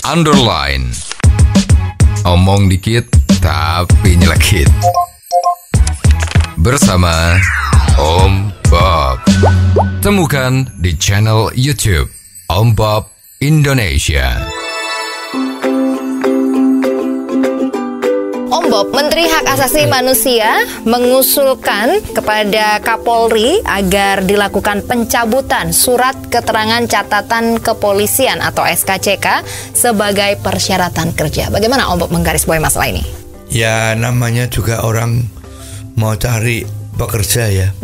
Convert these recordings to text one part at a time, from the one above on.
underline. Omong dikit tapi nyelekit. Bersama Om Bob. Temukan di channel YouTube Om Bob Indonesia. Om Bob, Menteri Hak Asasi Manusia mengusulkan kepada Kapolri agar dilakukan pencabutan surat keterangan catatan kepolisian atau SKCK sebagai persyaratan kerja. Bagaimana Om Bob menggarisbawahi masalah ini? Ya, namanya juga orang mau cari pekerja ya.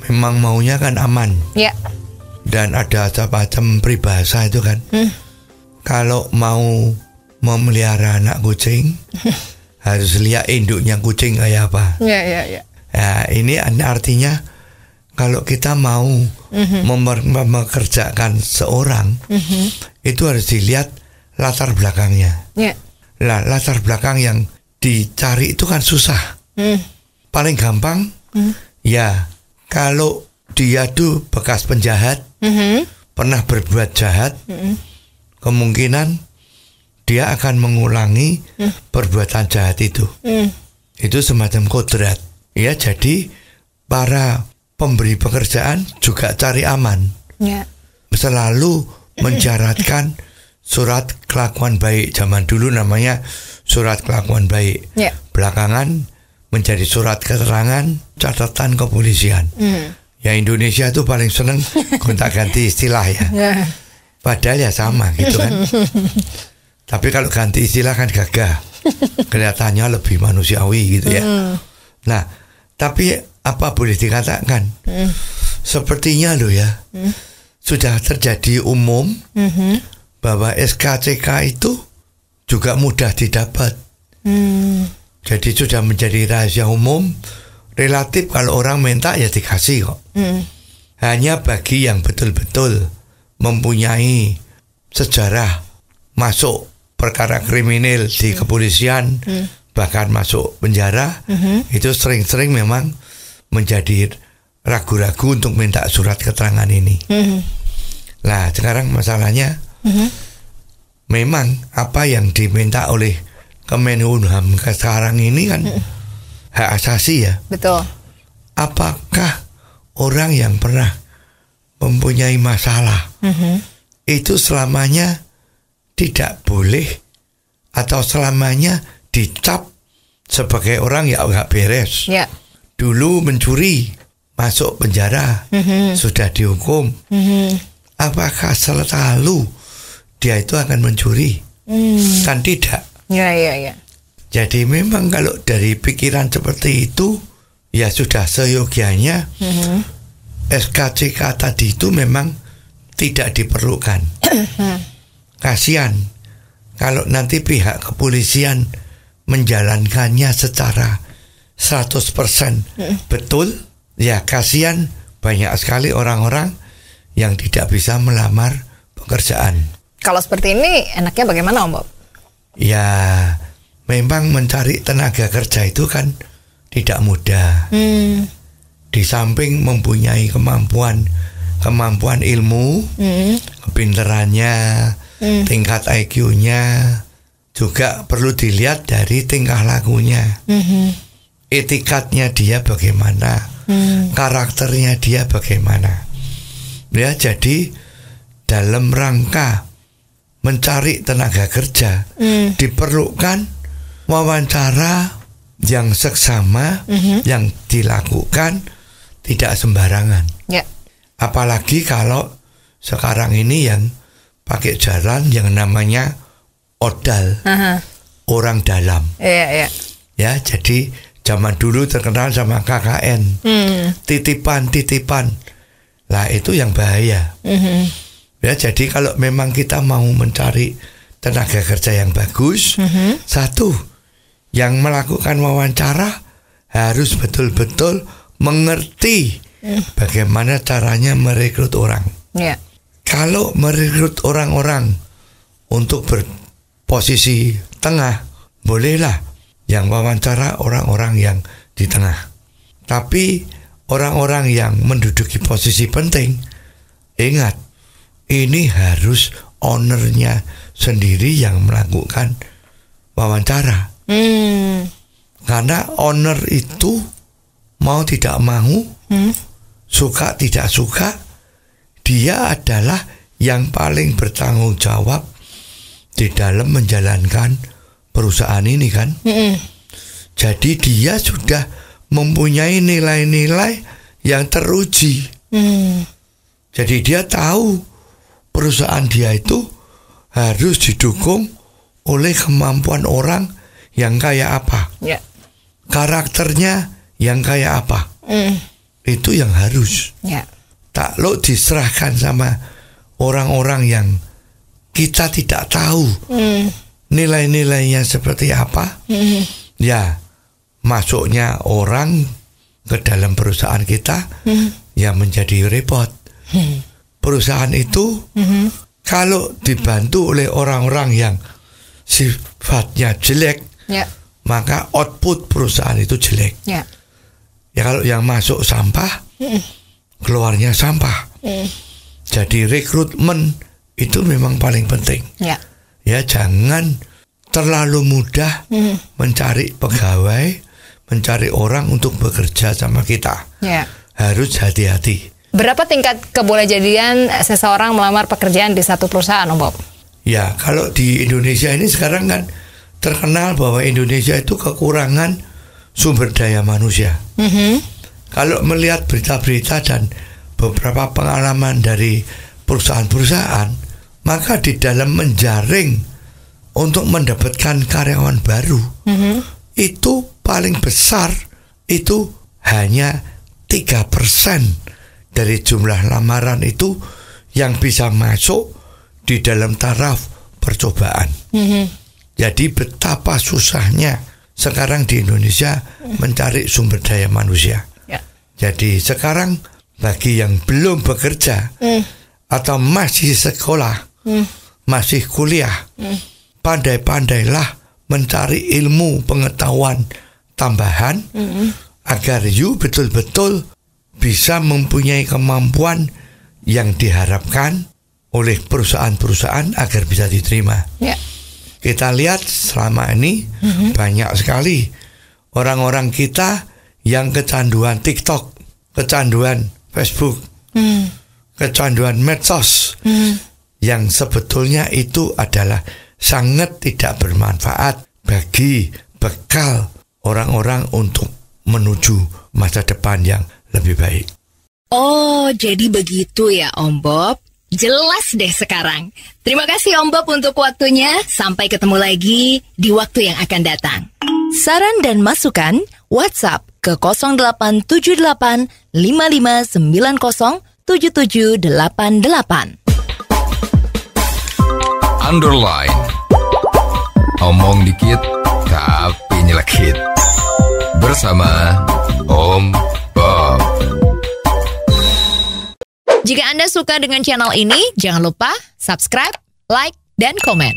Memang maunya kan aman. Ya. Dan ada macam peribahasa itu kan. Kalau mau memelihara anak kucing harus lihat induknya kucing kayak apa. Ya. Ya, ini artinya kalau kita mau memkerjakan seorang, itu harus dilihat latar belakangnya. Ya. Lah, latar belakang yang dicari itu kan susah. Paling gampang, ya kalau dia tuh bekas penjahat, pernah berbuat jahat, kemungkinan dia akan mengulangi perbuatan jahat itu. Itu semacam kodrat. Ya, jadi para pemberi pekerjaan juga cari aman. Ya. Selalu mencaratkan surat kelakuan baik. Zaman dulu namanya surat kelakuan baik. Ya. Belakangan menjadi surat keterangan catatan kepolisian. Ya, Indonesia itu paling seneng gonta-ganti istilah ya. Padahal ya sama gitu kan. Tapi kalau ganti istilah kan gagah, kelihatannya lebih manusiawi gitu ya. Nah, tapi apa boleh dikatakan? Sepertinya loh ya, sudah terjadi umum bahwa SKCK itu juga mudah didapat. Jadi sudah menjadi rahasia umum. Relatif kalau orang minta ya dikasih kok. Hanya bagi yang betul-betul mempunyai sejarah masuk perkara kriminal di kepolisian, bahkan masuk penjara, itu sering-sering memang menjadi ragu-ragu untuk minta surat keterangan ini. Nah, sekarang masalahnya memang apa yang diminta oleh Kemenkumham sekarang ini kan hak asasi ya. Betul. Apakah orang yang pernah mempunyai masalah itu selamanya tidak boleh atau selamanya dicap sebagai orang yang nggak beres? Ya. Dulu mencuri masuk penjara, sudah dihukum. Apakah selalu dia itu akan mencuri? Kan tidak. Ya. Jadi memang kalau dari pikiran seperti itu, ya sudah seyogianya SKCK tadi itu memang tidak diperlukan. Kasihan kalau nanti pihak kepolisian menjalankannya secara 100% betul, ya kasihan banyak sekali orang-orang yang tidak bisa melamar pekerjaan. Kalau seperti ini enaknya bagaimana Om Bob? Ya, memang mencari tenaga kerja itu kan tidak mudah. Di samping mempunyai kemampuan ilmu, kepinterannya, tingkat IQ-nya, juga perlu dilihat dari tingkah lakunya. Etikatnya dia bagaimana, karakternya dia bagaimana. Ya, jadi dalam rangka mencari tenaga kerja diperlukan wawancara yang seksama, yang dilakukan tidak sembarangan. Ya. Apalagi kalau sekarang ini yang pakai jalan yang namanya odal, orang dalam. Iya. Ya, jadi zaman dulu terkenal sama KKN, titipan. Lah itu yang bahaya. Ya, jadi kalau memang kita mau mencari tenaga kerja yang bagus, satu, yang melakukan wawancara harus betul-betul mengerti bagaimana caranya merekrut orang. Ya. Kalau merekrut orang-orang untuk berposisi tengah, bolehlah yang wawancara orang-orang yang di tengah. Tapi orang-orang yang menduduki posisi penting, ingat, ini harus ownernya sendiri yang melakukan wawancara. Karena owner itu mau tidak mau, suka tidak suka, dia adalah yang paling bertanggung jawab di dalam menjalankan perusahaan ini kan. Jadi dia sudah mempunyai nilai-nilai yang teruji. Jadi dia tahu perusahaan dia itu harus didukung oleh kemampuan orang yang kayak apa, karakternya yang kayak apa. Itu yang harus. Tak lo diserahkan sama orang-orang yang kita tidak tahu nilai-nilainya seperti apa. Ya, masuknya orang ke dalam perusahaan kita ya menjadi repot. Perusahaan itu kalau dibantu oleh orang-orang yang sifatnya jelek, maka output perusahaan itu jelek. Ya kalau yang masuk sampah, keluarnya sampah. Jadi rekrutmen itu memang paling penting. Ya jangan terlalu mudah mencari pegawai, mencari orang untuk bekerja sama kita. Harus hati-hati. Berapa tingkat kebolehjadian seseorang melamar pekerjaan di satu perusahaan, Om Bob? Ya, kalau di Indonesia ini sekarang kan terkenal bahwa Indonesia itu kekurangan sumber daya manusia. Kalau melihat berita-berita dan beberapa pengalaman dari perusahaan-perusahaan, maka di dalam menjaring untuk mendapatkan karyawan baru, itu paling besar itu hanya 3% dari jumlah lamaran itu yang bisa masuk di dalam taraf percobaan. Jadi betapa susahnya sekarang di Indonesia mencari sumber daya manusia. Jadi sekarang bagi yang belum bekerja atau masih sekolah, masih kuliah, pandai-pandailah mencari ilmu pengetahuan tambahan agar you betul-betul bisa mempunyai kemampuan yang diharapkan oleh perusahaan-perusahaan agar bisa diterima. Kita lihat selama ini banyak sekali orang-orang kita yang kecanduan TikTok, kecanduan Facebook, kecanduan medsos, yang sebetulnya itu adalah sangat tidak bermanfaat bagi bekal orang-orang untuk menuju masa depan yang lebih baik. Oh, jadi begitu ya Om Bob. Jelas deh sekarang. Terima kasih Om Bob untuk waktunya. Sampai ketemu lagi di waktu yang akan datang. Saran dan masukan WhatsApp ke 0878 5590 7788. Underline. Omong dikit tapi nyelekit. Bersama Om Bob. Jika Anda suka dengan channel ini, jangan lupa subscribe, like, dan komen.